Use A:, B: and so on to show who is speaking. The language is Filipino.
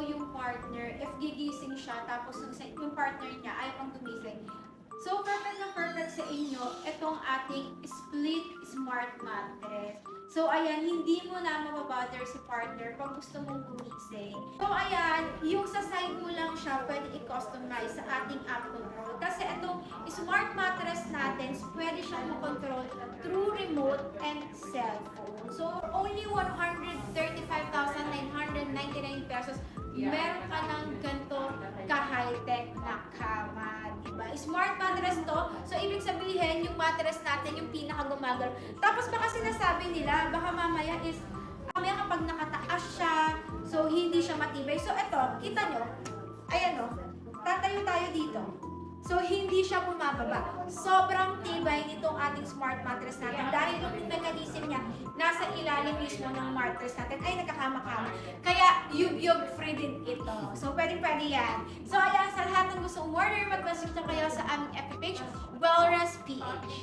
A: yung partner, if gigising siya, tapos yung partner niya ayaw pang gumising. So, perfect na perfect sa inyo itong ating split smart mattress. So, ayan, hindi mo na mababother si partner pag gusto mong gumising. So, ayan, yung sa side mo lang siya, pwede i-customize sa ating app control. Kasi itong smart mattress natin, pwede siyang makontrol through remote and cellphone. So, only 135,999 pesos, meron ka ng ganito ka-high-tech na kama, diba? Smart mattress to, so ibig sabihin yung mattress natin yung pinaka-gumagalaw. Tapos baka sinasabi nila, baka mamaya kapag nakataas siya, so hindi siya matibay. So ito, kita nyo, ayan o, tatayo tayo dito. So, hindi siya bumababa. Sobrang tibay nitong ating smart mattress natin dahil yung mechanism niya nasa ilalim mismo ng mattress natin ay nagkakama-kama. Kaya, yug-yug free din ito. So, pwede yan. So, ayan, sa lahat ng gusto umorder, mag-message na kayo sa aming FB page, Wellrest PH.